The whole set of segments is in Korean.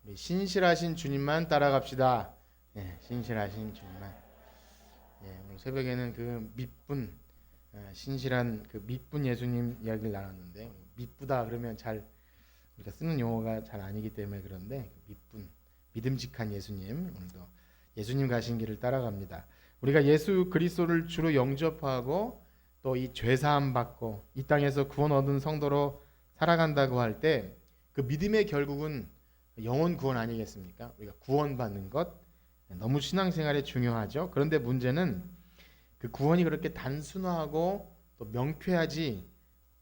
우리 신실하신 주님만 따라갑시다. 신실하신 주님만. 오늘 새벽에는 그 밑분, 신실한 그 밑분 예수님 이야기를 나눴는데, 밑부다 그러면 잘 우리가 쓰는 용어가 잘 아니기 때문에 그런데, 밑분, 믿음직한 예수님, 오늘도 예수님 가신 길을 따라갑니다. 우리가 예수 그리스도를 주로 영접하고 또 이 죄사함 받고 이 땅에서 구원 얻은 성도로 살아간다고 할 때, 그 믿음의 결국은 영혼 구원 아니겠습니까? 우리가 구원받는 것 너무 신앙생활에 중요하죠. 그런데 문제는 그 구원이 그렇게 단순하고 또 명쾌하지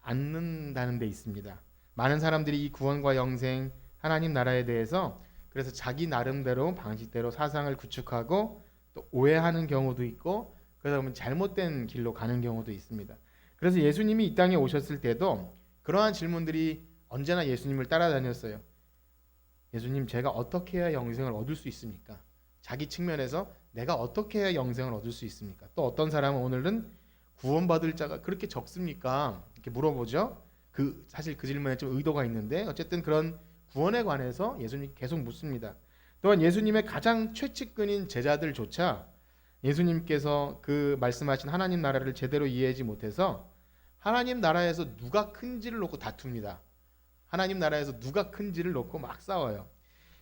않는다는 데 있습니다. 많은 사람들이 이 구원과 영생, 하나님 나라에 대해서 그래서 자기 나름대로 방식대로 사상을 구축하고 또 오해하는 경우도 있고, 그러다 보면 잘못된 길로 가는 경우도 있습니다. 그래서 예수님이 이 땅에 오셨을 때도 그러한 질문들이 언제나 예수님을 따라다녔어요. 예수님, 제가 어떻게 해야 영생을 얻을 수 있습니까? 자기 측면에서 내가 어떻게 해야 영생을 얻을 수 있습니까? 또 어떤 사람은 오늘은 구원받을 자가 그렇게 적습니까? 이렇게 물어보죠. 사실 그 질문에 좀 의도가 있는데 어쨌든 그런 구원에 관해서 예수님 계속 묻습니다. 또한 예수님의 가장 최측근인 제자들조차 예수님께서 그 말씀하신 하나님 나라를 제대로 이해하지 못해서 하나님 나라에서 누가 큰지를 놓고 다툽니다. 하나님 나라에서 누가 큰지를 놓고 막 싸워요.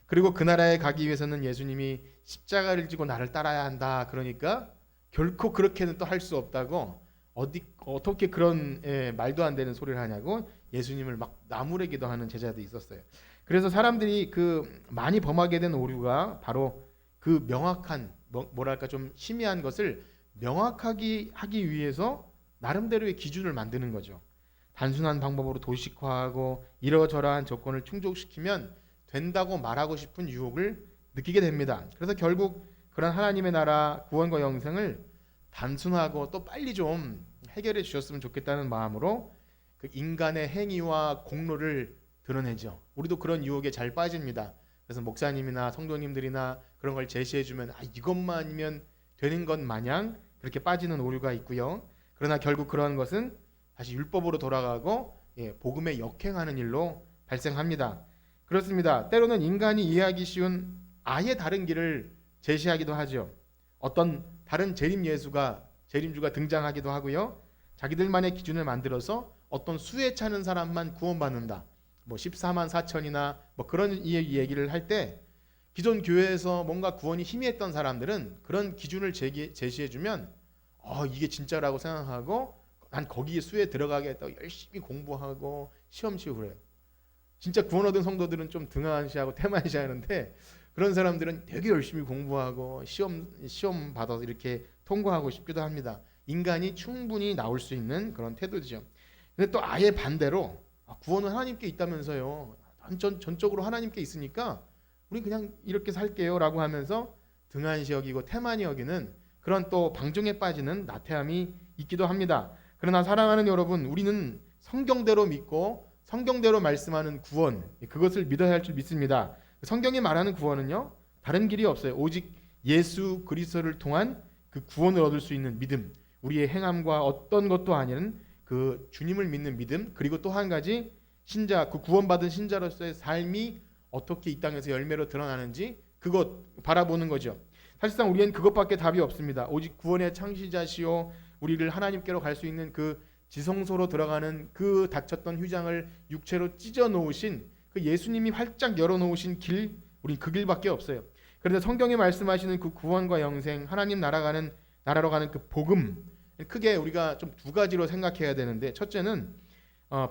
그리고 그 나라에 가기 위해서는 예수님이 십자가를 지고 나를 따라야 한다. 그러니까 결코 그렇게는 또 할 수 없다고 어떻게 그런 말도 안 되는 소리를 하냐고 예수님을 막 나무래기도 하는 제자도 있었어요. 그래서 사람들이 그 많이 범하게 된 오류가 바로 그 명확한 뭐랄까 좀 희미한 것을 명확하게 하기 위해서 나름대로의 기준을 만드는 거죠. 단순한 방법으로 도식화하고 이러저러한 조건을 충족시키면 된다고 말하고 싶은 유혹을 느끼게 됩니다. 그래서 결국 그런 하나님의 나라 구원과 영생을 단순하고 또 빨리 좀 해결해 주셨으면 좋겠다는 마음으로 그 인간의 행위와 공로를 드러내죠. 우리도 그런 유혹에 잘 빠집니다. 그래서 목사님이나 성도님들이나 그런 걸 제시해 주면 이것만이면 되는 것 마냥 그렇게 빠지는 오류가 있고요. 그러나 결국 그러한 것은 다시 율법으로 돌아가고 복음에 역행하는 일로 발생합니다. 그렇습니다. 때로는 인간이 이해하기 쉬운 아예 다른 길을 제시하기도 하죠. 어떤 다른 재림주가 등장하기도 하고요. 자기들만의 기준을 만들어서 어떤 수에 차는 사람만 구원받는다. 14만 4천이나 그런 얘기를 할 때 기존 교회에서 뭔가 구원이 희미했던 사람들은 그런 기준을 제시해주면 이게 진짜라고 생각하고 난 거기에 수에 들어가겠다고 열심히 공부하고 시험 치고 그래요. 진짜 구원 얻은 성도들은 좀 등한시하고 태만시하는데 그런 사람들은 되게 열심히 공부하고 시험 받아서 이렇게 통과하고 싶기도 합니다. 인간이 충분히 나올 수 있는 그런 태도죠. 근데 또 아예 반대로 구원은 하나님께 있다면서요. 전적으로 하나님께 있으니까 우리 그냥 이렇게 살게요 라고 하면서 등한시 여기고 태만히 여기는 그런 또 방종에 빠지는 나태함이 있기도 합니다. 그러나 사랑하는 여러분, 우리는 성경대로 믿고 성경대로 말씀하는 구원, 그것을 믿어야 할 줄 믿습니다. 성경이 말하는 구원은요, 다른 길이 없어요. 오직 예수 그리스도를 통한 그 구원을 얻을 수 있는 믿음, 우리의 행함과 어떤 것도 아닌 그 주님을 믿는 믿음, 그리고 또 한 가지 신자, 그 구원받은 신자로서의 삶이 어떻게 이 땅에서 열매로 드러나는지 그것 바라보는 거죠. 사실상 우리는 그것밖에 답이 없습니다. 오직 구원의 창시자시오, 우리를 하나님께로 갈 수 있는 그 지성소로 들어가는 그 닫혔던 휴장을 육체로 찢어 놓으신 그 예수님이 활짝 열어 놓으신 길, 우린 그 길밖에 없어요. 그런데 성경이 말씀하시는 그 구원과 영생, 하나님 나라로 가는 그 복음, 크게 우리가 좀 두 가지로 생각해야 되는데, 첫째는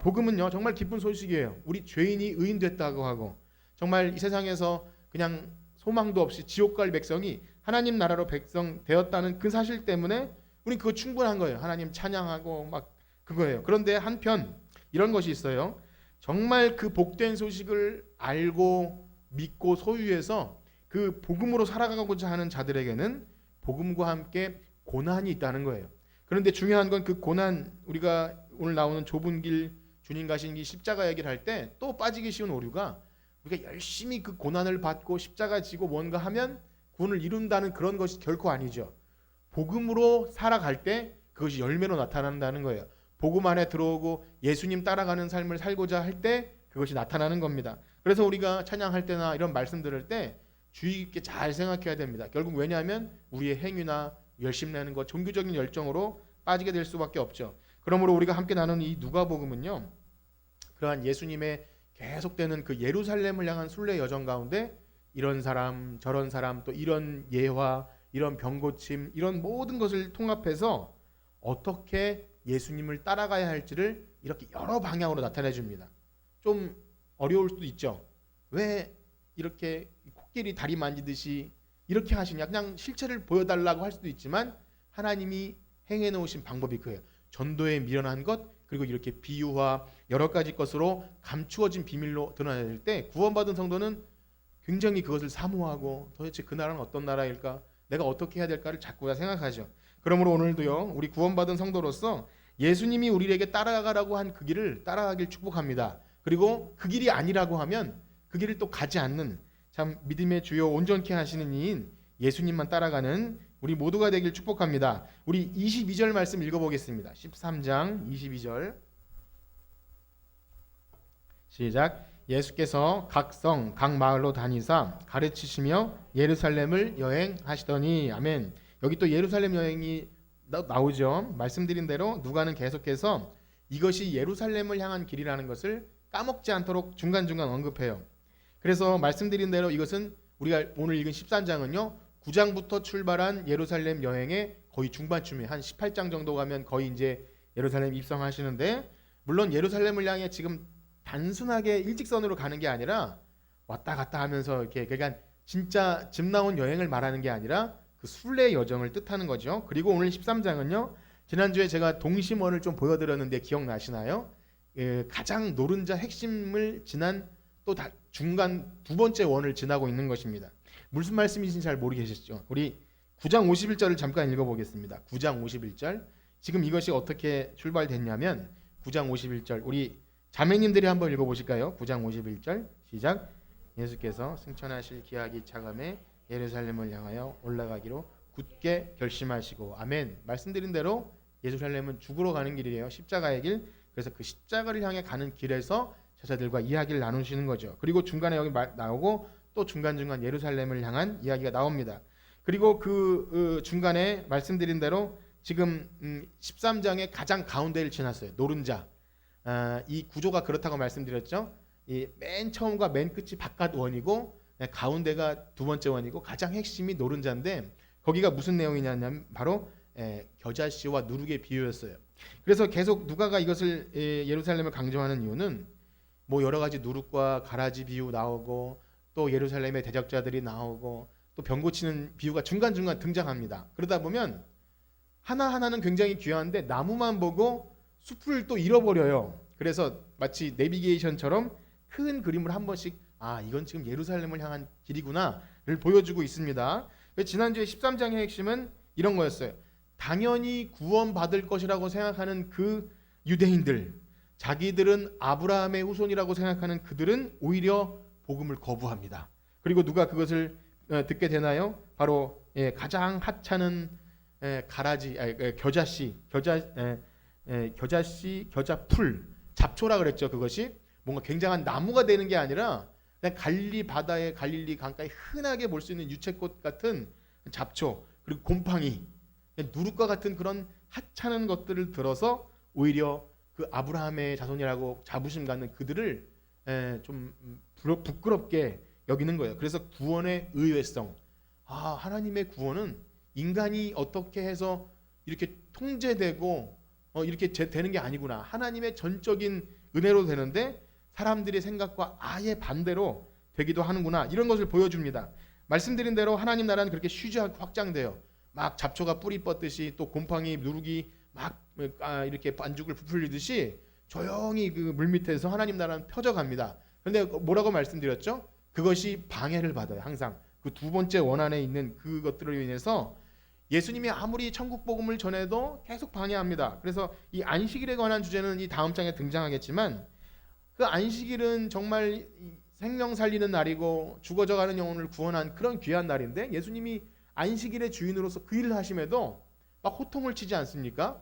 복음은요 정말 기쁜 소식이에요. 우리 죄인이 의인됐다고 하고 정말 이 세상에서 그냥 소망도 없이 지옥 갈 백성이 하나님 나라로 백성 되었다는 그 사실 때문에 우리 그거 충분한 거예요. 하나님 찬양하고 막 그거예요. 그런데 한편 이런 것이 있어요. 정말 그 복된 소식을 알고 믿고 소유해서 그 복음으로 살아가고자 하는 자들에게는 복음과 함께 고난이 있다는 거예요. 그런데 중요한 건 그 고난, 우리가 오늘 나오는 좁은 길, 주님 가신 길 십자가 얘기를 할 때 또 빠지기 쉬운 오류가 우리가 열심히 그 고난을 받고 십자가 지고 뭔가 하면 구원을 이룬다는 그런 것이 결코 아니죠. 복음으로 살아갈 때 그것이 열매로 나타난다는 거예요. 복음 안에 들어오고 예수님 따라가는 삶을 살고자 할 때 그것이 나타나는 겁니다. 그래서 우리가 찬양할 때나 이런 말씀 들을 때 주의 깊게 잘 생각해야 됩니다. 결국 왜냐하면 우리의 행위나 열심 내는 것, 종교적인 열정으로 빠지게 될 수밖에 없죠. 그러므로 우리가 함께 나누는 이 누가복음은요, 그러한 예수님의 계속되는 그 예루살렘을 향한 순례 여정 가운데 이런 사람 저런 사람 또 이런 예화 이런 병고침 이런 모든 것을 통합해서 어떻게 예수님을 따라가야 할지를 이렇게 여러 방향으로 나타내 줍니다. 좀 어려울 수도 있죠. 왜 이렇게 코끼리 다리 만지듯이 이렇게 하시냐, 그냥 실체를 보여달라고 할 수도 있지만 하나님이 행해 놓으신 방법이 그예요. 전도에 미련한 것, 그리고 이렇게 비유와 여러 가지 것으로 감추어진 비밀로 드러낼 때 구원받은 성도는 굉장히 그것을 사모하고 도대체 그 나라는 어떤 나라일까, 내가 어떻게 해야 될까를 자꾸 생각하죠. 그러므로 오늘도요, 우리 구원받은 성도로서 예수님이 우리에게 따라가라고 한 그 길을 따라가길 축복합니다. 그리고 그 길이 아니라고 하면 그 길을 또 가지 않는, 참 믿음의 주요 온전케 하시는 이인 예수님만 따라가는 우리 모두가 되길 축복합니다. 우리 22절 말씀 읽어보겠습니다. 13장 22절 시작. 예수께서 각 성, 각 마을로 다니사 가르치시며 예루살렘을 여행하시더니. 아멘. 여기 또 예루살렘 여행이 나오죠. 말씀드린 대로 누가는 계속해서 이것이 예루살렘을 향한 길이라는 것을 까먹지 않도록 중간중간 언급해요. 그래서 말씀드린 대로 이것은 우리가 오늘 읽은 13장은요 9장부터 출발한 예루살렘 여행의 거의 중반쯤에 한 18장 정도 가면 거의 이제 예루살렘 입성하시는데, 물론 예루살렘을 향해 지금 단순하게 일직선으로 가는 게 아니라 왔다 갔다 하면서 이렇게, 그러니까 진짜 집 나온 여행을 말하는 게 아니라 그 순례 여정을 뜻하는 거죠. 그리고 오늘 13장은요 지난주에 제가 동심원을 좀 보여드렸는데 기억나시나요? 가장 노른자 핵심을 지난 또 중간 두 번째 원을 지나고 있는 것입니다. 무슨 말씀이신지 잘 모르겠죠. 우리 9장 51절을 잠깐 읽어보겠습니다. 9장 51절. 지금 이것이 어떻게 출발됐냐면 9장 51절 우리 자매님들이 한번 읽어보실까요? 9장 51절 시작. 예수께서 승천하실 기약이 차감해 예루살렘을 향하여 올라가기로 굳게 결심하시고. 아멘. 말씀드린 대로 예루살렘은 죽으러 가는 길이에요. 십자가의 길. 그래서 그 십자가를 향해 가는 길에서 제자들과 이야기를 나누시는 거죠. 그리고 중간에 여기 나오고 또 중간중간 예루살렘을 향한 이야기가 나옵니다. 그리고 그 중간에 말씀드린 대로 지금 13장의 가장 가운데를 지났어요. 노른자. 이 구조가 그렇다고 말씀드렸죠. 이 맨 처음과 맨 끝이 바깥 원이고 가운데가 두 번째 원이고 가장 핵심이 노른자인데, 거기가 무슨 내용이냐면 바로 겨자씨와 누룩의 비유였어요. 그래서 계속 누가가 이것을 예루살렘을 강조하는 이유는 뭐 여러 가지 누룩과 가라지 비유 나오고 또 예루살렘의 대적자들이 나오고 또 병 고치는 비유가 중간중간 등장합니다. 그러다 보면 하나하나는 굉장히 귀한데 나무만 보고 숲을 또 잃어버려요. 그래서 마치 내비게이션처럼 큰 그림을 한 번씩 이건 지금 예루살렘을 향한 길이구나를 보여주고 있습니다. 지난주에 13장의 핵심은 이런 거였어요. 당연히 구원받을 것이라고 생각하는 그 유대인들, 자기들은 아브라함의 후손이라고 생각하는 그들은 오히려 복음을 거부합니다. 그리고 누가 그것을 듣게 되나요? 바로 가장 하찮은 가라지, 겨자씨, 겨자풀, 잡초라 그랬죠. 그것이 뭔가 굉장한 나무가 되는 게 아니라 그냥 갈릴리 바다에 갈릴리 강가에 흔하게 볼 수 있는 유채꽃 같은 잡초, 그리고 곰팡이, 누룩과 같은 그런 하찮은 것들을 들어서 오히려 그 아브라함의 자손이라고 자부심 갖는 그들을 좀 부끄럽게 여기는 거예요. 그래서 구원의 의외성, 하나님의 구원은 인간이 어떻게 해서 이렇게 통제되고 이렇게 되는 게 아니구나. 하나님의 전적인 은혜로 되는데 사람들의 생각과 아예 반대로 되기도 하는구나. 이런 것을 보여줍니다. 말씀드린 대로 하나님 나라는 그렇게 쉬지 않고 확장돼요. 막 잡초가 뿌리 뻗듯이 또 곰팡이 누룩이 막 이렇게 반죽을 부풀리듯이 조용히 그 물밑에서 하나님 나라는 펴져갑니다. 그런데 뭐라고 말씀드렸죠? 그것이 방해를 받아요. 항상 그 두 번째 원안에 있는 그것들로 인해서 예수님이 아무리 천국 복음을 전해도 계속 방해합니다. 그래서 이 안식일에 관한 주제는 이 다음 장에 등장하겠지만, 그 안식일은 정말 생명 살리는 날이고 죽어져가는 영혼을 구원한 그런 귀한 날인데, 예수님이 안식일의 주인으로서 그 일을 하심에도 막 호통을 치지 않습니까?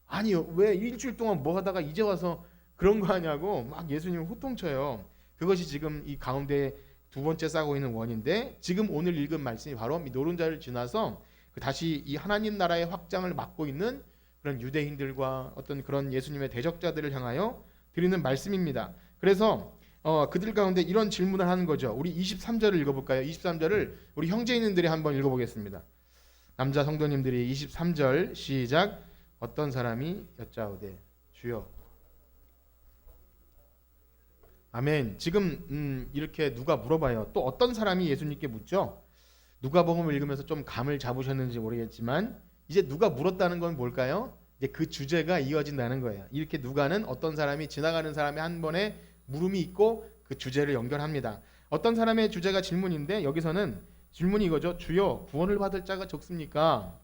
아니요, 왜 일주일 동안 뭐 하다가 이제 와서 그런 거 하냐고 막 예수님을 호통쳐요. 그것이 지금 이 가운데 두 번째 싸고 있는 원인데, 지금 오늘 읽은 말씀이 바로 이 노른자를 지나서 다시 이 하나님 나라의 확장을 막고 있는 그런 유대인들과 어떤 그런 예수님의 대적자들을 향하여 드리는 말씀입니다. 그래서 그들 가운데 이런 질문을 하는 거죠. 우리 23절을 읽어볼까요? 23절을 우리 형제인들이 한번 읽어보겠습니다. 남자 성도님들이 23절 시작. 어떤 사람이 여짜오되 주여. 아멘. 지금 이렇게 누가 물어봐요. 또 어떤 사람이 예수님께 묻죠. 누가복음을 읽으면서 좀 감을 잡으셨는지 모르겠지만 이제 누가 물었다는 건 뭘까요? 이제 그 주제가 이어진다는 거예요. 이렇게 누가는 어떤 사람이 지나가는 사람의 한 번에 물음이 있고 그 주제를 연결합니다. 어떤 사람의 주제가 질문인데 여기서는 질문이 이거죠. 주여, 구원을 받을 자가 적습니까?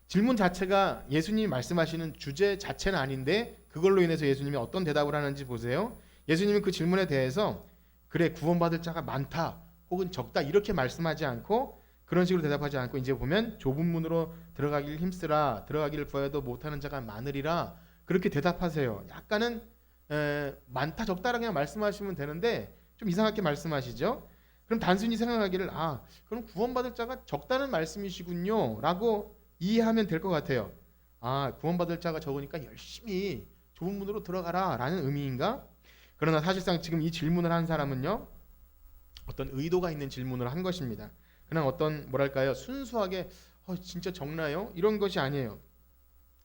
질문 자체가 예수님이 말씀하시는 주제 자체는 아닌데 그걸로 인해서 예수님이 어떤 대답을 하는지 보세요. 예수님은 그 질문에 대해서 그래, 구원받을 자가 많다 혹은 적다 이렇게 말씀하지 않고, 그런 식으로 대답하지 않고 이제 보면 좁은 문으로 들어가기를 힘쓰라, 들어가기를 구하여도 못하는 자가 많으리라, 그렇게 대답하세요. 약간은 많다 적다라고 그냥 말씀하시면 되는데 좀 이상하게 말씀하시죠. 그럼 단순히 생각하기를 그럼 구원받을 자가 적다는 말씀이시군요 라고 이해하면 될 것 같아요. 구원받을 자가 적으니까 열심히 좁은 문으로 들어가라 라는 의미인가? 그러나 사실상 지금 이 질문을 한 사람은요, 어떤 의도가 있는 질문을 한 것입니다. 그냥 어떤 뭐랄까요, 순수하게 진짜 적나요? 이런 것이 아니에요.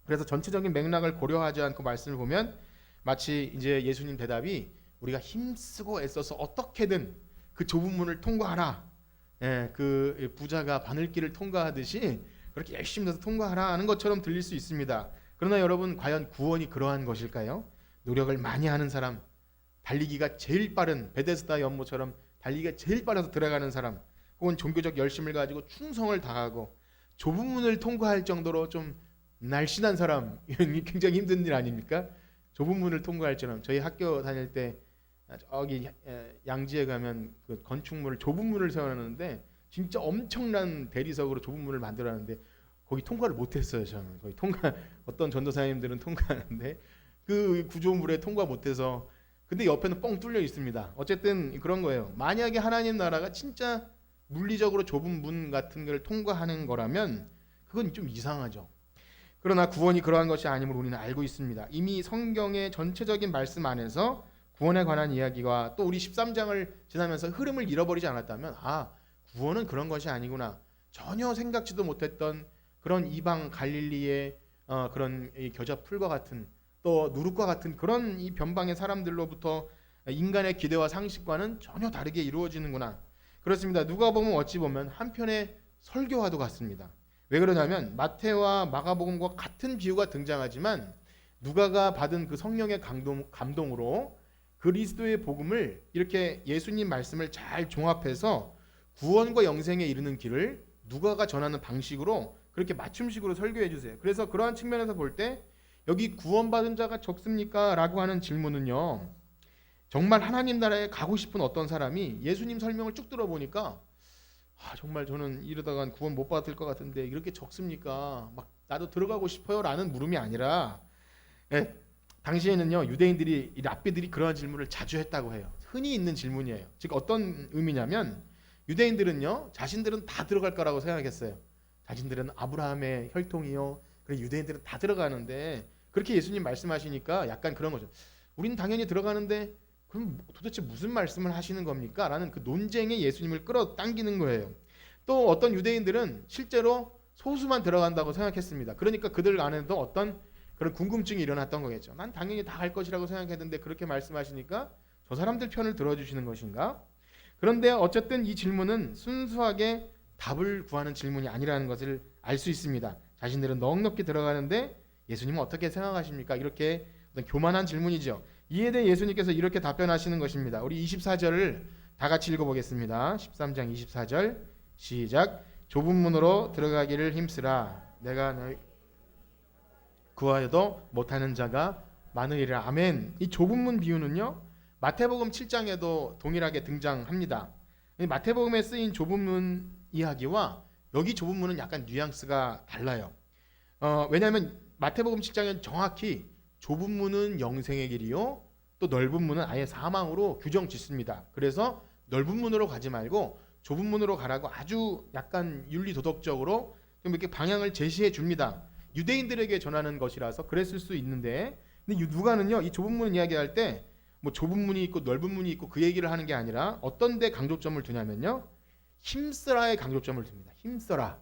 그래서 전체적인 맥락을 고려하지 않고 말씀을 보면 마치 이제 예수님 대답이 우리가 힘쓰고 애써서 어떻게든 그 좁은 문을 통과하라, 그 부자가 바늘길을 통과하듯이 그렇게 열심히 해서 통과하라 하는 것처럼 들릴 수 있습니다. 그러나 여러분, 과연 구원이 그러한 것일까요? 노력을 많이 하는 사람, 달리기가 제일 빠른 베데스다 연못처럼 달리기가 제일 빨라서 들어가는 사람, 혹은 종교적 열심을 가지고 충성을 다하고 좁은 문을 통과할 정도로 좀 날씬한 사람, 이건 굉장히 힘든 일 아닙니까? 좁은 문을 통과할 줄은. 저희 학교 다닐 때 저기 양지에 가면 그 건축물을 좁은 문을 세워놨는데 진짜 엄청난 대리석으로 좁은 문을 만들었는데 거기 통과를 못했어요. 저는 거기 어떤 전도사님들은 통과하는데 그 구조물에 통과 못해서, 근데 옆에는 뻥 뚫려 있습니다. 어쨌든 그런 거예요. 만약에 하나님 나라가 진짜 물리적으로 좁은 문 같은 걸 통과하는 거라면 그건 좀 이상하죠. 그러나 구원이 그러한 것이 아님을 우리는 알고 있습니다. 이미 성경의 전체적인 말씀 안에서 구원에 관한 이야기와 또 우리 13장을 지나면서 흐름을 잃어버리지 않았다면 구원은 그런 것이 아니구나, 전혀 생각지도 못했던 그런 이방 갈릴리의 그런 이 겨자 풀과 같은 또 누룩과 같은 그런 이 변방의 사람들로부터 인간의 기대와 상식과는 전혀 다르게 이루어지는구나. 그렇습니다. 누가복음은 어찌 보면 한편의 설교와도 같습니다. 왜 그러냐면 마태와 마가복음과 같은 비유가 등장하지만 누가가 받은 그 성령의 감동으로 그리스도의 복음을 이렇게 예수님 말씀을 잘 종합해서 구원과 영생에 이르는 길을 누가가 전하는 방식으로 그렇게 맞춤식으로 설교해 주세요. 그래서 그러한 측면에서 볼 때 여기 구원받은 자가 적습니까? 라고 하는 질문은요, 정말 하나님 나라에 가고 싶은 어떤 사람이 예수님 설명을 쭉 들어보니까 정말 저는 이러다간 구원 못 받을 것 같은데 이렇게 적습니까? 막 나도 들어가고 싶어요 라는 물음이 아니라, 당시에는요 유대인들이, 이 랍비들이 그러한 질문을 자주 했다고 해요. 흔히 있는 질문이에요. 즉 어떤 의미냐면 유대인들은요, 자신들은 다 들어갈 거라고 생각했어요. 자신들은 아브라함의 혈통이요, 그래 유대인들은 다 들어가는데 그렇게 예수님 말씀하시니까 약간 그런 거죠. 우리는 당연히 들어가는데 그럼 도대체 무슨 말씀을 하시는 겁니까? 라는 그 논쟁에 예수님을 끌어당기는 거예요. 또 어떤 유대인들은 실제로 소수만 들어간다고 생각했습니다. 그러니까 그들 안에도 어떤 그런 궁금증이 일어났던 거겠죠. 난 당연히 다 갈 것이라고 생각했는데 그렇게 말씀하시니까 저 사람들 편을 들어주시는 것인가? 그런데 어쨌든 이 질문은 순수하게 답을 구하는 질문이 아니라는 것을 알 수 있습니다. 자신들은 넉넉히 들어가는데 예수님은 어떻게 생각하십니까? 이렇게 어떤 교만한 질문이죠. 이에 대해 예수님께서 이렇게 답변하시는 것입니다. 우리 24절을 다 같이 읽어보겠습니다. 13장 24절 시작. 좁은 문으로 들어가기를 힘쓰라. 내가 너희 구하여도 못하는 자가 많으리라. 아멘. 이 좁은 문 비유는요, 마태복음 7장에도 동일하게 등장합니다. 마태복음에 쓰인 좁은 문 이야기와 여기 좁은 문은 약간 뉘앙스가 달라요. 왜냐하면 마태복음 7장은 정확히 좁은 문은 영생의 길이요 또 넓은 문은 아예 사망으로 규정 짓습니다. 그래서 넓은 문으로 가지 말고 좁은 문으로 가라고 아주 약간 윤리 도덕적으로 좀 이렇게 방향을 제시해 줍니다. 유대인들에게 전하는 것이라서 그랬을 수 있는데, 근데 누가는요 이 좁은 문 이야기할 때 뭐 좁은 문이 있고 넓은 문이 있고 그 얘기를 하는 게 아니라 어떤 데 강조점을 두냐면요, 힘쓰라에 강조점을 둡니다. 힘써라.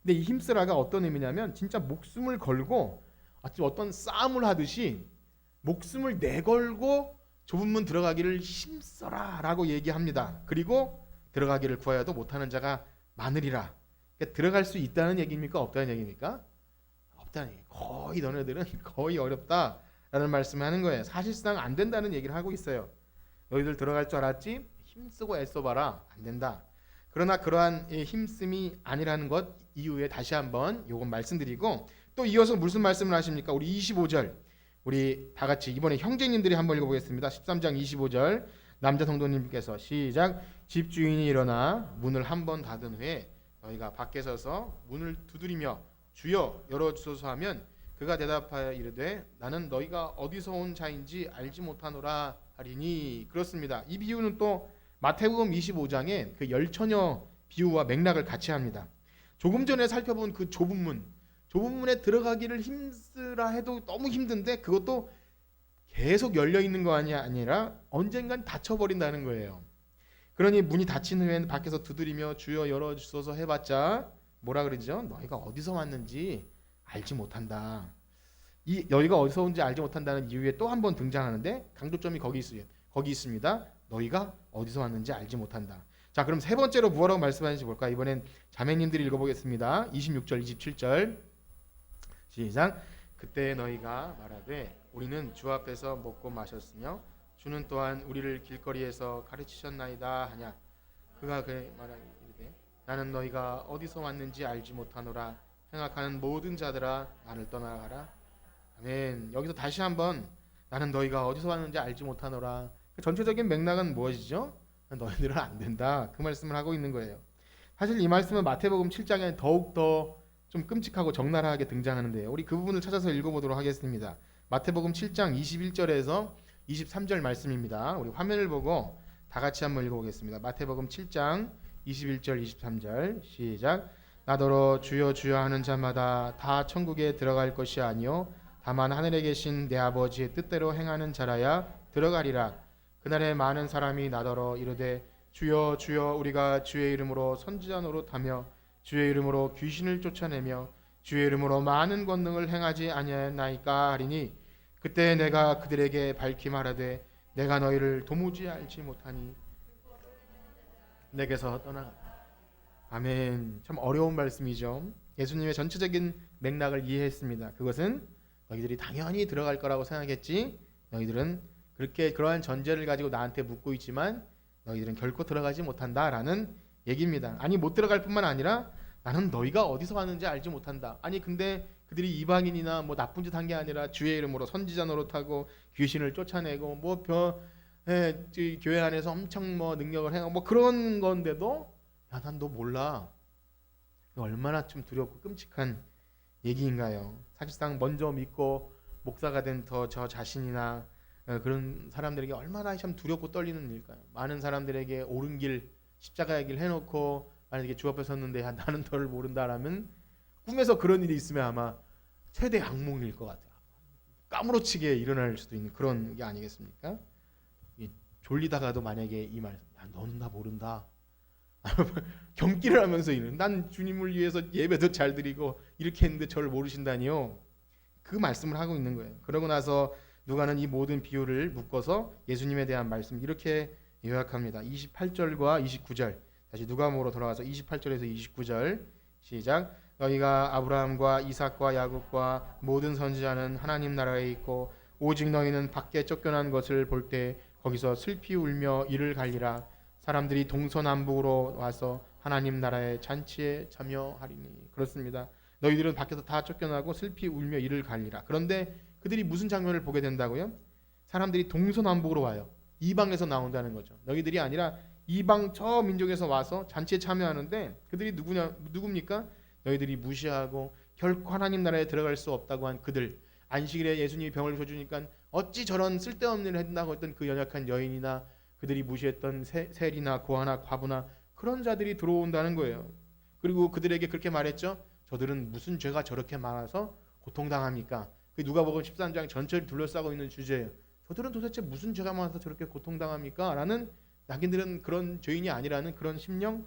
근데 이 힘쓰라가 어떤 의미냐면 진짜 목숨을 걸고 어떤 싸움을 하듯이 목숨을 내걸고 좁은 문 들어가기를 힘써라라고 얘기합니다. 그리고 들어가기를 구하여도 못하는 자가 많으리라. 그러니까 들어갈 수 있다는 얘기입니까? 없다는 얘기입니까? 없다는 얘기. 거의 너네들은 거의 어렵다라는 말씀을 하는 거예요. 사실상 안 된다는 얘기를 하고 있어요. 너희들 들어갈 줄 알았지? 힘쓰고 애써봐라. 안 된다. 그러나 그러한 힘씀이 아니라는 것 이후에 다시 한번 요건 말씀드리고, 또 이어서 무슨 말씀을 하십니까? 우리 25절 우리 다 같이 이번에 형제님들이 한번 읽어보겠습니다. 13장 25절 남자 성도님께서 시작. 집주인이 일어나 문을 한번 닫은 후에 너희가 밖에 서서 문을 두드리며 주여 열어주소서 하면 그가 대답하여 이르되 나는 너희가 어디서 온 자인지 알지 못하노라 하리니. 그렇습니다. 이 비유는 또 마태복음 25장에 그 열처녀 비유와 맥락을 같이 합니다. 조금 전에 살펴본 그 좁은 문에 들어가기를 힘쓰라 해도 너무 힘든데 그것도 계속 열려 있는 거 아니라 언젠간 닫혀버린다는 거예요. 그러니 문이 닫힌 후에는 밖에서 두드리며 주여 열어주소서 해봤자 뭐라 그러죠? 너희가 어디서 왔는지 알지 못한다. 이 너희가 어디서 온지 알지 못한다는 이유에 또 한 번 등장하는데 강조점이 거기 있습니다. 너희가 어디서 왔는지 알지 못한다. 자, 그럼 세 번째로 무엇라고 말씀하는지 볼까? 이번엔 자매님들이 읽어보겠습니다. 26절 27절 시작. 그때 너희가 말하되 우리는 주 앞에서 먹고 마셨으며 주는 또한 우리를 길거리에서 가르치셨나이다 하냐. 그가 그에 말하기를 나는 너희가 어디서 왔는지 알지 못하노라. 행악하는 모든 자들아 나를 떠나가라. 아멘. 여기서 다시 한번 나는 너희가 어디서 왔는지 알지 못하노라. 전체적인 맥락은 무엇이죠? 너희들은 안 된다. 그 말씀을 하고 있는 거예요. 사실 이 말씀은 마태복음 7장에 더욱더 좀 끔찍하고 적나라하게 등장하는데요. 우리 그 부분을 찾아서 읽어보도록 하겠습니다. 마태복음 7장 21절에서 23절 말씀입니다. 우리 화면을 보고 다 같이 한번 읽어보겠습니다. 마태복음 7장 21절 23절 시작. 나더러 주여 주여 하는 자마다 다 천국에 들어갈 것이 아니요 다만 하늘에 계신 내 아버지의 뜻대로 행하는 자라야 들어가리라. 그날에 많은 사람이 나더러 이르되 주여 주여 우리가 주의 이름으로 선지자 노릇하며 주의 이름으로 귀신을 쫓아내며 주의 이름으로 많은 권능을 행하지 아니하였나이까 하리니 그때 내가 그들에게 밝히 말하되 내가 너희를 도무지 알지 못하니 내게서 떠나가라. 아멘. 참 어려운 말씀이죠. 예수님의 전체적인 맥락을 이해했습니다. 그것은 너희들이 당연히 들어갈 거라고 생각했지 너희들은 그러한 전제를 가지고 나한테 묻고 있지만 너희들은 결코 들어가지 못한다라는 얘기입니다. 아니 못 들어갈 뿐만 아니라 나는 너희가 어디서 왔는지 알지 못한다. 아니 근데 그들이 이방인이나 뭐 나쁜 짓 한 게 아니라 주의 이름으로 선지자 노릇하고 귀신을 쫓아내고 교회 안에서 엄청 뭐 능력을 행하고 뭐 그런 건데도 야, 난 너 몰라. 얼마나 좀 두렵고 끔찍한 얘기인가요? 사실상 먼저 믿고 목사가 된 저 자신이나 그런 사람들에게 얼마나 참 두렵고 떨리는 일일까요? 많은 사람들에게 옳은 길, 십자가의 길 해놓고 만약에 주 앞에 섰는데 야, 나는 너를 모른다라면 꿈에서 그런 일이 있으면 아마 최대 악몽일 것 같아요. 까무러치게 일어날 수도 있는 그런 게 아니겠습니까? 졸리다가도 만약에 이 말, 야, 너는 나 모른다. 경기를 하면서 이는 난 주님을 위해서 예배도 잘 드리고 이렇게 했는데 저를 모르신다니요. 그 말씀을 하고 있는 거예요. 그러고 나서 누가는 이 모든 비유를 묶어서 예수님에 대한 말씀 이렇게 요약합니다. 28절과 29절 다시 누가복음으로 돌아가서 28절에서 29절 시작. 너희가 아브라함과 이삭과 야곱과 모든 선지자는 하나님 나라에 있고 오직 너희는 밖에 쫓겨난 것을 볼 때 거기서 슬피 울며 이를 갈리라. 사람들이 동서남북으로 와서 하나님 나라의 잔치에 참여하리니. 그렇습니다. 너희들은 밖에서 다 쫓겨나고 슬피 울며 이를 갈리라. 그런데 그들이 무슨 장면을 보게 된다고요? 사람들이 동서남북으로 와요. 이방에서 나온다는 거죠. 너희들이 아니라 이방 저 민족에서 와서 잔치에 참여하는데 그들이 누굽니까? 너희들이 무시하고 결코 하나님 나라에 들어갈 수 없다고 한 그들. 안식일에 예수님이 병을 고쳐주니까 어찌 저런 쓸데없는 일을 했다고 했던 그 연약한 여인이나 그들이 무시했던 세리나 고아나 과부나 그런 자들이 들어온다는 거예요. 그리고 그들에게 그렇게 말했죠. 저들은 무슨 죄가 저렇게 많아서 고통당합니까? 그 누가복음 13장 전체를 둘러싸고 있는 주제예요. 저들은 도대체 무슨 죄가 많아서 저렇게 고통당합니까? 라는, 자기들은 그런 죄인이 아니라는 그런 심령,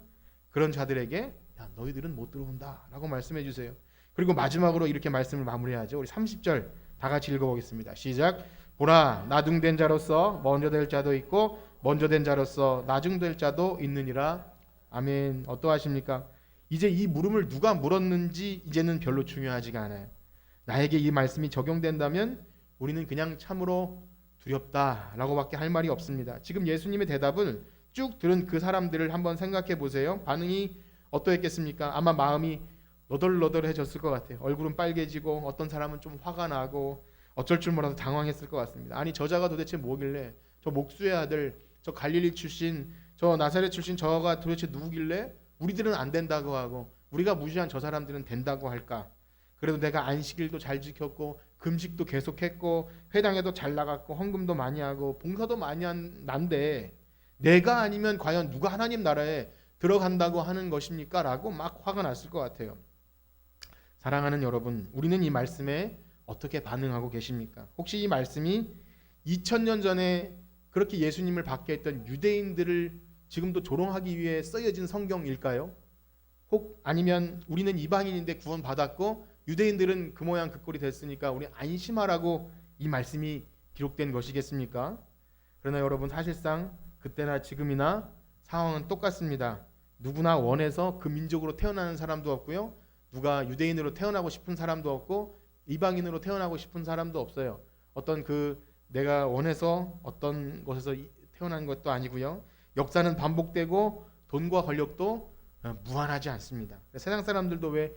그런 자들에게 야, 너희들은 못 들어온다 라고 말씀해 주세요. 그리고 마지막으로 이렇게 말씀을 마무리하죠. 우리 30절 다 같이 읽어보겠습니다. 시작. 보라, 나중된 자로서 먼저 될 자도 있고 먼저 된 자로서 나중될 자도 있느니라. 아멘. 어떠하십니까? 이제 이 물음을 누가 물었는지 이제는 별로 중요하지가 않아요. 나에게 이 말씀이 적용된다면 우리는 그냥 참으로 두렵다라고 밖에 할 말이 없습니다. 지금 예수님의 대답을 쭉 들은 그 사람들을 한번 생각해 보세요. 반응이 어떠했겠습니까? 아마 마음이 너덜너덜해졌을 것 같아요. 얼굴은 빨개지고 어떤 사람은 좀 화가 나고 어쩔 줄 몰라서 당황했을 것 같습니다. 아니 저자가 도대체 뭐길래, 저 목수의 아들, 저 갈릴리 출신, 저 나사렛 출신 저가 도대체 누구길래 우리들은 안 된다고 하고 우리가 무시한 저 사람들은 된다고 할까? 그래도 내가 안식일도 잘 지켰고 금식도 계속했고 회당에도 잘 나갔고 헌금도 많이 하고 봉사도 많이 한 난데 내가 아니면 과연 누가 하나님 나라에 들어간다고 하는 것입니까? 라고 막 화가 났을 것 같아요. 사랑하는 여러분, 우리는 이 말씀에 어떻게 반응하고 계십니까? 혹시 이 말씀이 2000년 전에 그렇게 예수님을 받게 했던 유대인들을 지금도 조롱하기 위해 쓰여진 성경일까요? 혹 아니면 우리는 이방인인데 구원받았고 유대인들은 그 모양 그 꼴이 됐으니까 우리 안심하라고 이 말씀이 기록된 것이겠습니까? 그러나 여러분, 사실상 그때나 지금이나 상황은 똑같습니다. 누구나 원해서 그 민족으로 태어나는 사람도 없고요. 누가 유대인으로 태어나고 싶은 사람도 없고 이방인으로 태어나고 싶은 사람도 없어요. 어떤 그 내가 원해서 어떤 곳에서 태어난 것도 아니고요. 역사는 반복되고 돈과 권력도 무한하지 않습니다. 세상 사람들도 왜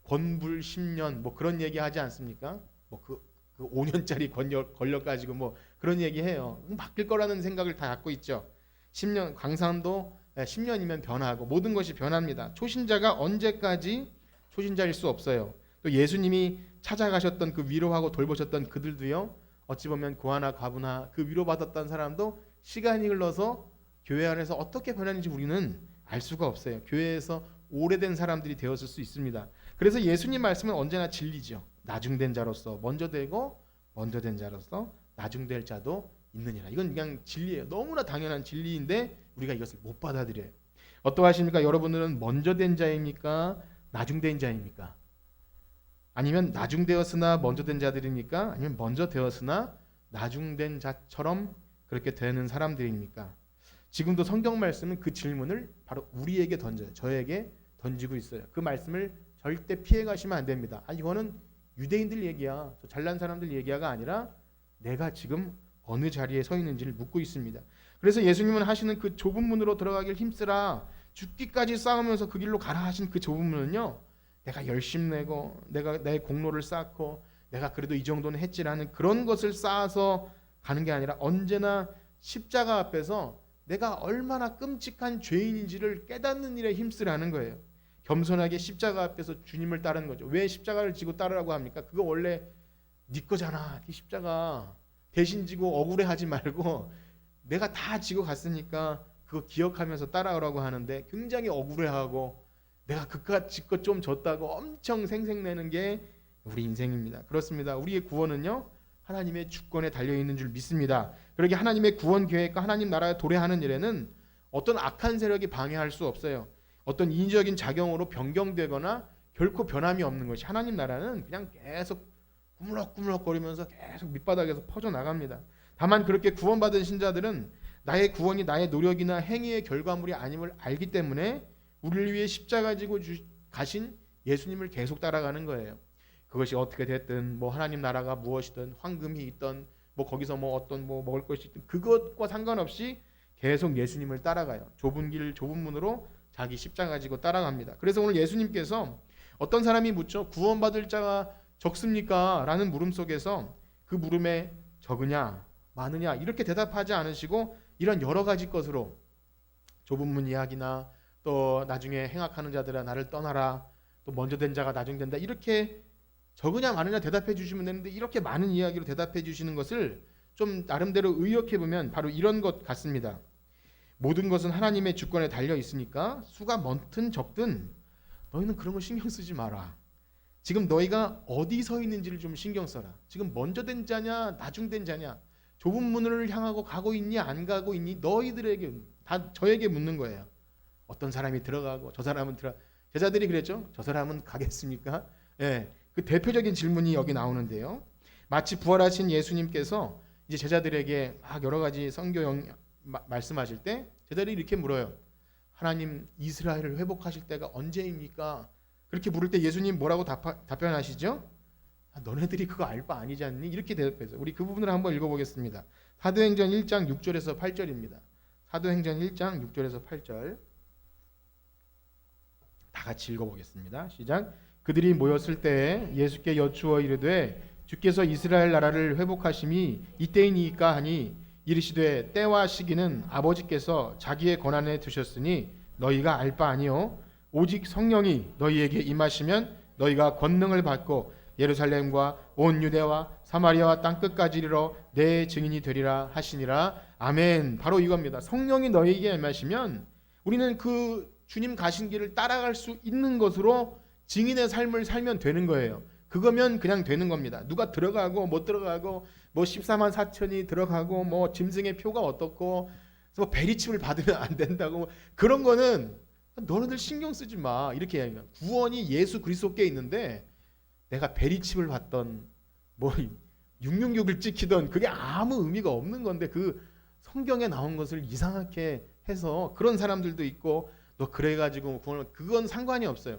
권불 10년 뭐 그런 얘기 하지 않습니까? 그 5년짜리 권력 가지고 뭐 그런 얘기 해요. 바뀔 거라는 생각을 다 갖고 있죠. 10년, 강산도 10년이면 변하고 모든 것이 변합니다. 초신자가 언제까지 초신자일 수 없어요. 또 예수님이 찾아가셨던 그 위로하고 돌보셨던 그들도요. 어찌 보면 고아나 과부나 그 위로받았던 사람도 시간이 흘러서 교회 안에서 어떻게 변했는지 우리는 알 수가 없어요. 교회에서 오래된 사람들이 되었을 수 있습니다. 그래서 예수님 말씀은 언제나 진리죠. 나중된 자로서 먼저 되고 먼저 된 자로서 나중될 자도 있느니라. 이건 그냥 진리예요. 너무나 당연한 진리인데 우리가 이것을 못 받아들여요. 어떠하십니까? 여러분들은 먼저 된 자입니까? 나중된 자입니까? 아니면 나중되었으나 먼저 된 자들입니까? 아니면 먼저 되었으나 나중된 자처럼 그렇게 되는 사람들입니까? 지금도 성경 말씀은 그 질문을 바로 우리에게 던져요. 저에게 던지고 있어요. 그 말씀을 절대 피해 가시면 안 됩니다. 이거는 유대인들 얘기야, 저 잘난 사람들 얘기가 아니라 내가 지금 어느 자리에 서 있는지를 묻고 있습니다. 그래서 예수님은 하시는 그 좁은 문으로 들어가길 힘쓰라, 죽기까지 싸우면서 그 길로 가라 하신 그 좁은 문은요, 내가 열심 내고 내가 내 공로를 쌓고 내가 그래도 이 정도는 했지라는 그런 것을 쌓아서 가는 게 아니라 언제나 십자가 앞에서 내가 얼마나 끔찍한 죄인인지를 깨닫는 일에 힘쓰라는 거예요. 겸손하게 십자가 앞에서 주님을 따르는 거죠. 왜 십자가를 지고 따르라고 합니까? 그거 원래 네 거잖아. 이 십자가 대신 지고 억울해하지 말고 내가 다 지고 갔으니까 그거 기억하면서 따라오라고 하는데 굉장히 억울해하고 내가 그깟 지껏 좀 졌다고 엄청 생색내는 게 우리 인생입니다. 그렇습니다. 우리의 구원은요, 하나님의 주권에 달려있는 줄 믿습니다. 그러게 하나님의 구원 계획과 하나님 나라에 도래하는 일에는 어떤 악한 세력이 방해할 수 없어요. 어떤 인위적인 작용으로 변경되거나 결코 변함이 없는 것이, 하나님 나라는 그냥 계속 꾸물럭꾸물럭거리면서 계속 밑바닥에서 퍼져나갑니다. 다만 그렇게 구원받은 신자들은 나의 구원이 나의 노력이나 행위의 결과물이 아님을 알기 때문에 우리를 위해 십자가 지고 가신 예수님을 계속 따라가는 거예요. 그것이 어떻게 됐든 뭐 하나님 나라가 무엇이든 황금이 있던 뭐 거기서 뭐 어떤 뭐 먹을 것이 있든 그것과 상관없이 계속 예수님을 따라가요. 좁은 길 좁은 문으로 자기 십자가 지고 따라갑니다. 그래서 오늘 예수님께서 어떤 사람이 묻죠. 구원받을 자가 적습니까? 라는 물음 속에서 그 물음에 적으냐 많으냐 이렇게 대답하지 않으시고 이런 여러 가지 것으로 좁은 문 이야기나 또 나중에 행악하는 자들아 나를 떠나라, 또 먼저 된 자가 나중 된다, 이렇게 적으냐 많으냐 대답해 주시면 되는데 이렇게 많은 이야기로 대답해 주시는 것을 좀 나름대로 의역해 보면 바로 이런 것 같습니다. 모든 것은 하나님의 주권에 달려 있으니까 수가 많든 적든 너희는 그런 거 신경 쓰지 마라. 지금 너희가 어디 서 있는지를 좀 신경 써라. 지금 먼저 된 자냐 나중 된 자냐, 좁은 문을 향하고 가고 있니 안 가고 있니, 너희들에게 다 저에게 묻는 거예요. 어떤 사람이 들어가고 저 사람은 제자들이 그랬죠. 저 사람은 가겠습니까? 예, 그 대표적인 질문이 여기 나오는데요. 마치 부활하신 예수님께서 이제 제자들에게 막 여러 가지 선교 말씀하실 때 제자들이 이렇게 물어요. 하나님 이스라엘을 회복하실 때가 언제입니까? 그렇게 물을 때 예수님 뭐라고 답변하시죠? 너네들이 그거 알 바 아니지 않니? 이렇게 대답해서 우리 그 부분을 한번 읽어보겠습니다. 사도행전 1장 6절에서 8절입니다. 사도행전 1장 6절에서 8절 다 같이 읽어보겠습니다. 시작. 그들이 모였을 때에 예수께 여쭈어 이르되 주께서 이스라엘 나라를 회복하심이 이때이니까 하니 이르시되 때와 시기는 아버지께서 자기의 권한에 두셨으니 너희가 알 바 아니요 오직 성령이 너희에게 임하시면 너희가 권능을 받고 예루살렘과 온 유대와 사마리아와 땅끝까지 이르러 내 증인이 되리라 하시니라. 아멘. 바로 이겁니다. 성령이 너희에게 임하시면 우리는 그 주님 가신 길을 따라갈 수 있는 것으로 증인의 삶을 살면 되는 거예요. 그거면 그냥 되는 겁니다. 누가 들어가고 못 들어가고 뭐 14만 4천이 들어가고 뭐 짐승의 표가 어떻고 뭐 베리칩을 받으면 안 된다고 그런 거는 너네들 신경 쓰지 마 이렇게 얘기해요. 구원이 예수 그리스도께 있는데 내가 베리칩을 받던 뭐 666을 찍히던 그게 아무 의미가 없는 건데 그 성경에 나온 것을 이상하게 해서 그런 사람들도 있고 너 그래가지고 그건 상관이 없어요.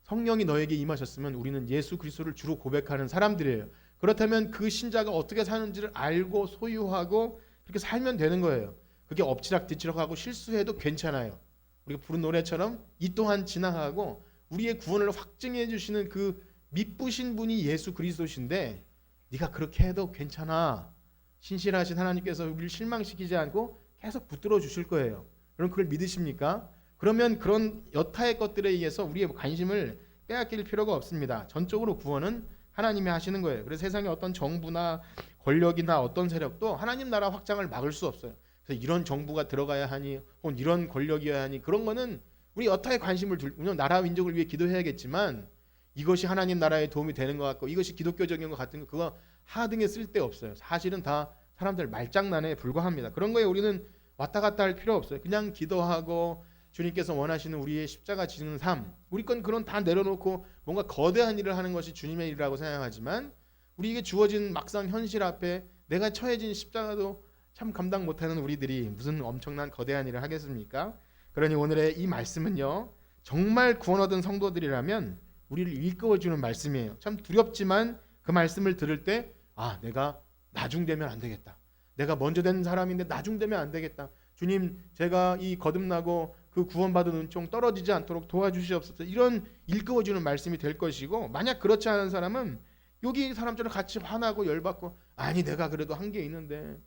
성령이 너에게 임하셨으면 우리는 예수 그리스도를 주로 고백하는 사람들이에요. 그렇다면 그 신자가 어떻게 사는지를 알고 소유하고 그렇게 살면 되는 거예요. 그게 엎치락뒤치락하고 실수해도 괜찮아요. 우리가 부른 노래처럼 이 또한 지나가고 우리의 구원을 확증해 주시는 그 미쁘신 분이 예수 그리스도신데 네가 그렇게 해도 괜찮아. 신실하신 하나님께서 우리를 실망시키지 않고 계속 붙들어 주실 거예요. 여러분 그걸 믿으십니까? 그러면 그런 여타의 것들에 의해서 우리의 관심을 빼앗길 필요가 없습니다. 전적으로 구원은 하나님이 하시는 거예요. 그래서 세상에 어떤 정부나 권력이나 어떤 세력도 하나님 나라 확장을 막을 수 없어요. 그래서 이런 정부가 들어가야 하니 혹은 이런 권력이어야 하니 그런 거는 우리 여타의 관심을 물론 나라 민족을 위해 기도해야겠지만 이것이 하나님 나라에 도움이 되는 것 같고 이것이 기독교적인 것 같은 거 그거 하등에 쓸데 없어요. 사실은 다 사람들 말장난에 불과합니다. 그런 거에 우리는 왔다 갔다 할 필요 없어요. 그냥 기도하고 주님께서 원하시는 우리의 십자가 지는 삶, 우리 건 그런 다 내려놓고 뭔가 거대한 일을 하는 것이 주님의 일이라고 생각하지만 우리에게 주어진 막상 현실 앞에 내가 처해진 십자가도 참 감당 못하는 우리들이 무슨 엄청난 거대한 일을 하겠습니까? 그러니 오늘의 이 말씀은요, 정말 구원 얻은 성도들이라면 우리를 일깨워주는 말씀이에요. 참 두렵지만 그 말씀을 들을 때 내가 나중되면 안 되겠다. 내가 먼저 된 사람인데 나중되면 안 되겠다. 주님 제가 이 거듭나고 그 구원받은 은총 떨어지지 않도록 도와주시옵소서. 이런 일깨워주는 말씀이 될 것이고 만약 그렇지 않은 사람은 여기 사람처럼 같이 화나고 열받고 아니 내가 그래도 한 게 있는데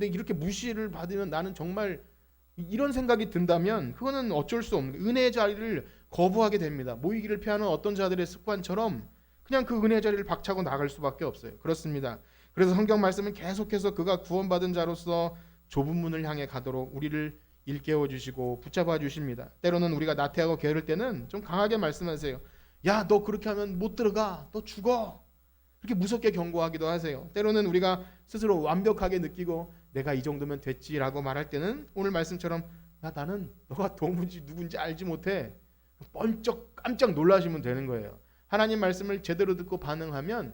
이렇게 무시를 받으면 나는 정말 이런 생각이 든다면 그거는 어쩔 수 없는 은혜의 자리를 거부하게 됩니다. 모이기를 피하는 어떤 자들의 습관처럼 그냥 그 은혜의 자리를 박차고 나갈 수밖에 없어요. 그렇습니다. 그래서 성경 말씀은 계속해서 그가 구원받은 자로서 좁은 문을 향해 가도록 우리를 일깨워 주시고 붙잡아 주십니다. 때로는 우리가 나태하고 게으를 때는 좀 강하게 말씀하세요. 야, 너 그렇게 하면 못 들어가. 너 죽어. 그렇게 무섭게 경고하기도 하세요. 때로는 우리가 스스로 완벽하게 느끼고 내가 이 정도면 됐지라고 말할 때는 오늘 말씀처럼 야, 나는 너가 도무지 누군지 알지 못해. 번쩍 깜짝 놀라시면 되는 거예요. 하나님 말씀을 제대로 듣고 반응하면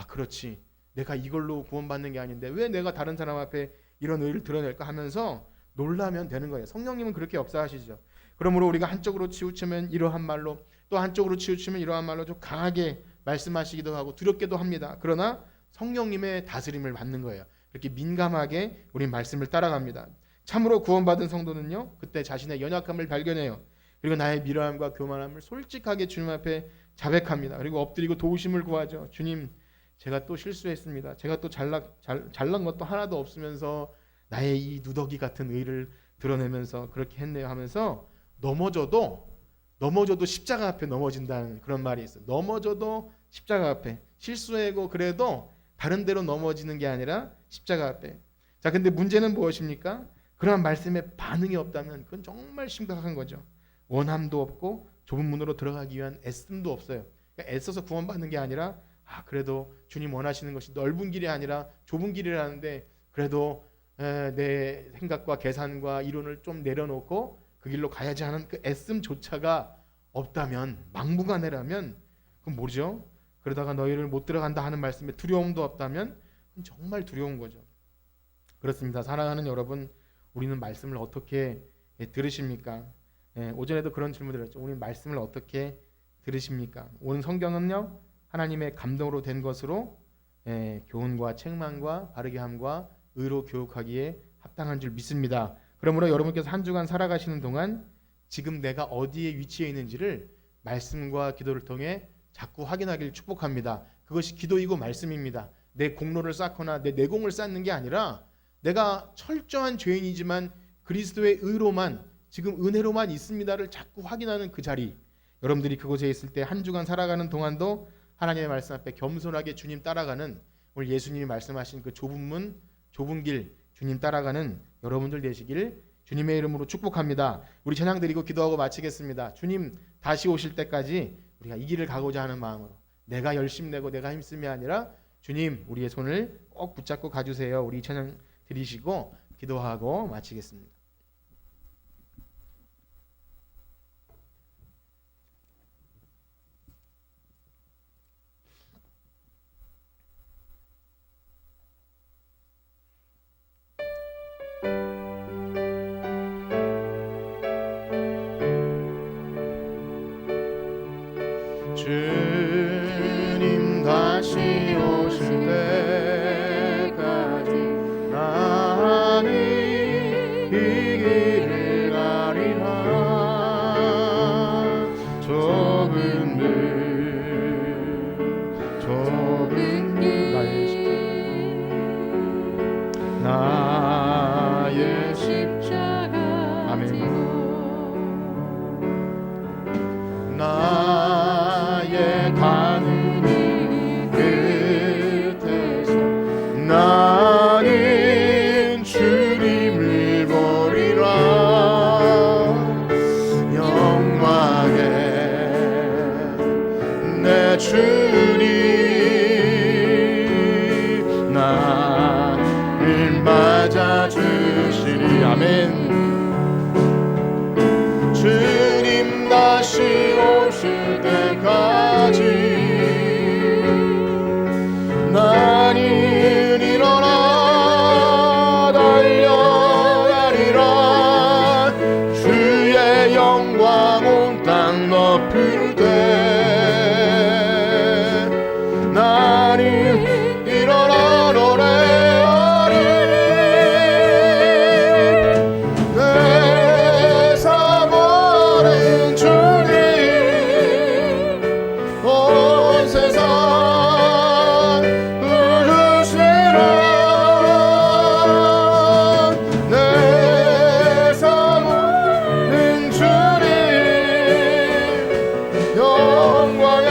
그렇지. 내가 이걸로 구원받는 게 아닌데 왜 내가 다른 사람 앞에 이런 의를 드러낼까 하면서 놀라면 되는 거예요. 성령님은 그렇게 역사하시죠. 그러므로 우리가 한쪽으로 치우치면 이러한 말로 또 한쪽으로 치우치면 이러한 말로 좀 강하게 말씀하시기도 하고 두렵게도 합니다. 그러나 성령님의 다스림을 받는 거예요. 이렇게 민감하게 우리 말씀을 따라갑니다. 참으로 구원받은 성도는요, 그때 자신의 연약함을 발견해요. 그리고 나의 미련함과 교만함을 솔직하게 주님 앞에 자백합니다. 그리고 엎드리고 도우심을 구하죠. 주님, 제가 또 실수했습니다. 제가 또 잘난 것도 하나도 없으면서 나의 이 누더기 같은 의를 드러내면서 그렇게 했네요 하면서 넘어져도 넘어져도 십자가 앞에 넘어진다는 그런 말이 있어요. 넘어져도 십자가 앞에, 실수하고 그래도 다른 데로 넘어지는 게 아니라 십자가 앞에. 자, 근데 문제는 무엇입니까? 그러한 말씀에 반응이 없다면 그건 정말 심각한 거죠. 원함도 없고 좁은 문으로 들어가기 위한 애씀도 없어요. 그러니까 애써서 구원받는 게 아니라 그래도 주님 원하시는 것이 넓은 길이 아니라 좁은 길이라는데 그래도 내 생각과 계산과 이론을 좀 내려놓고 그 길로 가야지 하는 그 애씀조차가 없다면, 막무가내라면 그건 뭐죠? 그러다가 너희를 못 들어간다 하는 말씀에 두려움도 없다면 그건 정말 두려운 거죠. 그렇습니다. 사랑하는 여러분, 우리는 말씀을 어떻게 들으십니까? 오전에도 그런 질문을 드렸죠. 우리는 말씀을 어떻게 들으십니까? 오늘 성경은요, 하나님의 감동으로 된 것으로 교훈과 책망과 바르게 함과 의로 교육하기에 합당한 줄 믿습니다. 그러므로 여러분께서 한 주간 살아가시는 동안 지금 내가 어디에 위치해 있는지를 말씀과 기도를 통해 자꾸 확인하기를 축복합니다. 그것이 기도이고 말씀입니다. 내 공로를 쌓거나 내 내공을 쌓는 게 아니라 내가 철저한 죄인이지만 그리스도의 의로만, 지금 은혜로만 있습니다를 자꾸 확인하는 그 자리, 여러분들이 그곳에 있을 때 한 주간 살아가는 동안도 하나님의 말씀 앞에 겸손하게 주님 따라가는, 오늘 예수님이 말씀하신 그 좁은 문, 좁은 길 주님 따라가는 여러분들 되시길 주님의 이름으로 축복합니다. 우리 찬양 드리고 기도하고 마치겠습니다. 주님 다시 오실 때까지 우리가 이 길을 가고자 하는 마음으로, 내가 열심 내고 내가 힘쓰이 아니라 주님 우리의 손을 꼭 붙잡고 가주세요. 우리 찬양 드리시고 기도하고 마치겠습니다. 주님 다시 오실 때까지 나는 이 길을 가리라. 좁은 길 나의 십자가 아멘. 나의 가는 길 끝에서 나는 주님을 보리라. 영광에 내 주님 나를 맞아주시리. 아멘. 주님 다시 오실 때까지 나는 일어나 달려가리라. 주의 영광 온 땅 덮을 때 나는 일어나 노래하리. 내 사모는 주님 온 세상 부르시라. 내 사모는 주님 영광에.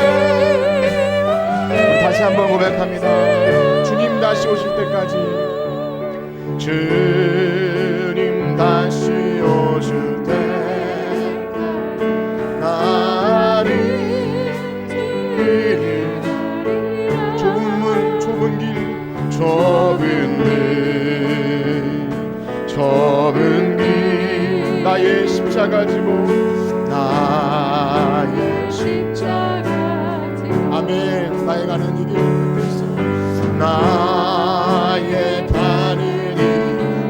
다시 한번 고백합니다. 주님 다시 오실 때까지, 주님 다시 오실 때 나는 좁은 문, 좁은 길, 좁은 길 나의 십자가 지고 나의 십자가 지고 아멘. 나의 가는 이 길 끝에서 나의 가는 이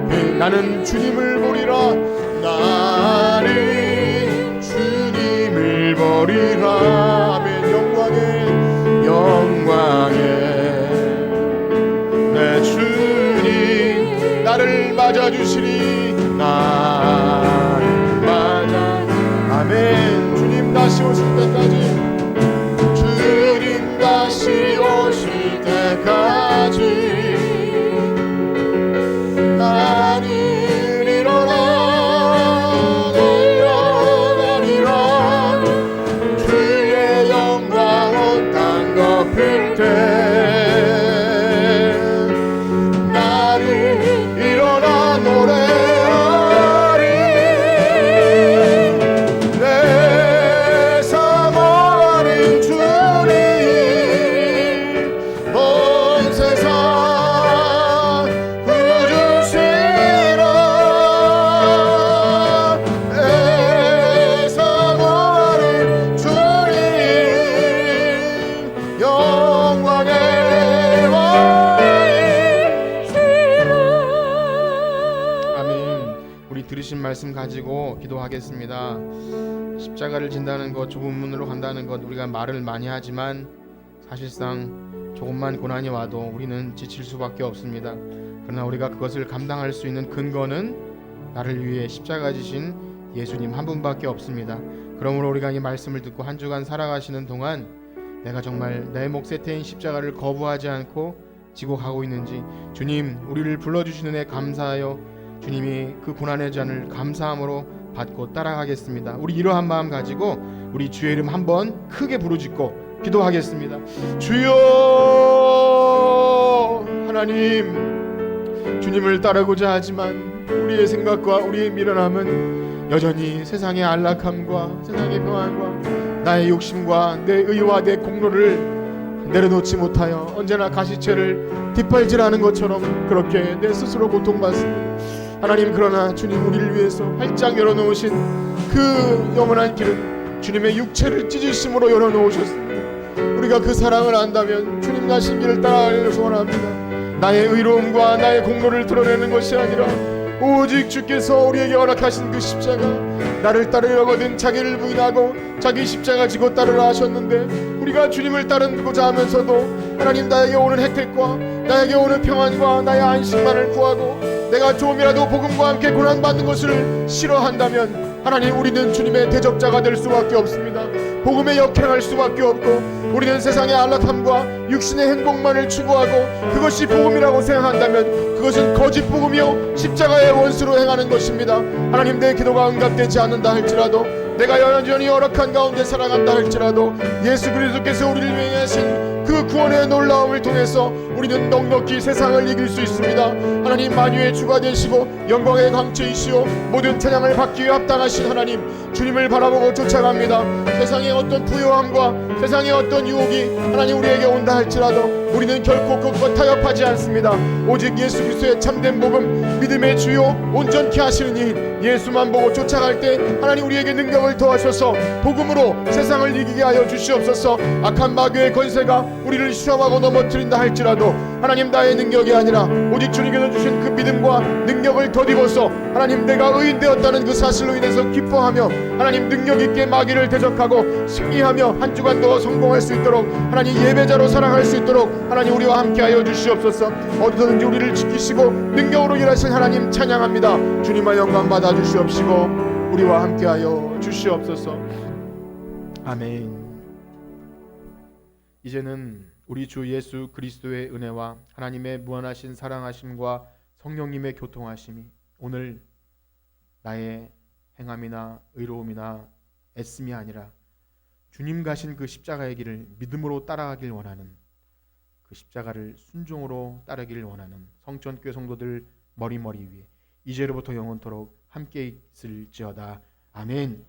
길 나는 주님을 보리라. 나는 주님을 보리라. 아멘. 영광에 내 주님 나를 맞아주시리. 나를 맞아. 아멘. 주님 다시 오실 때까지, 주님 다시 오실 때까지 나는 일어나 달려가리라. 말씀 가지고 기도하겠습니다. 십자가를 진다는 것, 좁은 문으로 간다는 것, 우리가 말을 많이 하지만 사실상 조금만 고난이 와도 우리는 지칠 수밖에 없습니다. 그러나 우리가 그것을 감당할 수 있는 근거는 나를 위해 십자가 지신 예수님 한 분밖에 없습니다. 그러므로 우리가 이 말씀을 듣고 한 주간 살아가시는 동안 내가 정말 내 몫에 태인 십자가를 거부하지 않고 지고 가고 있는지, 주님 우리를 불러주시는 애 감사하여 주님이 그 고난의 잔을 감사함으로 받고 따라가겠습니다. 우리 이러한 마음 가지고 우리 주의 이름 한번 크게 부르짖고 기도하겠습니다. 주여, 하나님, 주님을 따르고자 하지만 우리의 생각과 우리의 미련함은 여전히 세상의 안락함과 세상의 평안과 나의 욕심과 내 의와 내 공로를 내려놓지 못하여 언제나 가시채를 뒷발질하는 것처럼 그렇게 내 스스로 고통받습니다. 하나님, 그러나 주님 우리를 위해서 활짝 열어놓으신 그 영원한 길은 주님의 육체를 찢으심으로 열어놓으셨습니다. 우리가 그 사랑을 안다면 주님 가신 길을 따라가기를 소원합니다. 나의 의로움과 나의 공로를 드러내는 것이 아니라 오직 주께서 우리에게 허락하신 그 십자가, 나를 따르려거든 자기를 부인하고 자기 십자가 지고 따르라 하셨는데, 우리가 주님을 따르고자 하면서도 하나님 나에게 오는 혜택과 나에게 오는 평안과 나의 안식만을 구하고 내가 조금이라도 복음과 함께 고난받는 것을 싫어한다면 하나님, 우리는 주님의 대적자가 될 수밖에 없습니다. 복음에 역행할 수밖에 없고 우리는 세상의 안락함과 육신의 행복만을 추구하고 그것이 복음이라고 생각한다면 그것은 거짓 복음이요 십자가의 원수로 행하는 것입니다. 하나님, 내 기도가 응답되지 않는다 할지라도, 내가 여전히 열악한 가운데 살아간다 할지라도 예수 그리스도께서 우리를 위해 하신 그 구원의 놀라움을 통해서 우리는 넉넉히 세상을 이길 수 있습니다. 하나님, 만유의 주가 되시고 영광의 강체이시오 모든 찬양을 받기 위해 합당하신 하나님, 주님을 바라보고 쫓아갑니다. 세상의 어떤 부요함과 세상의 어떤 유혹이 하나님 우리에게 온다 할지라도 우리는 결코 그것과 타협하지 않습니다. 오직 예수 그리스도의 참된 복음, 믿음의 주요 온전케 하시는 이 예수만 보고 쫓아갈 때 하나님 우리에게 능력을 더하셔서 복음으로 세상을 이기게 하여 주시옵소서. 악한 마귀의 권세가 우리를 시험하고 넘어뜨린다 할지라도 하나님, 나의 능력이 아니라 오직 주님께서 주신 그 믿음과 능력을 덧입어서 하나님, 내가 의인 되었다는 그 사실로 인해서 기뻐하며 하나님 능력 있게 마귀를 대적하고 승리하며 한 주간 더 성공할 수 있도록 하나님 예배자로 살아갈 수 있도록 하나님 우리와 함께하여 주시옵소서. 어디서든지 우리를 지키시고 능력으로 일하신 하나님 찬양합니다. 주님의 영광 받아 주시옵시고 우리와 함께하여 주시옵소서. 아멘. 이제는 우리 주 예수 그리스도의 은혜와 하나님의 무한하신 사랑하심과 성령님의 교통하심이 오늘 나의 행함이나 의로움이나 애씀이 아니라 주님 가신 그 십자가의 길을 믿음으로 따라가길 원하는, 그 십자가를 순종으로 따르기를 원하는 성전교회 성도들 머리머리 위에 이제로부터 영원토록 함께 있을지어다. 아멘.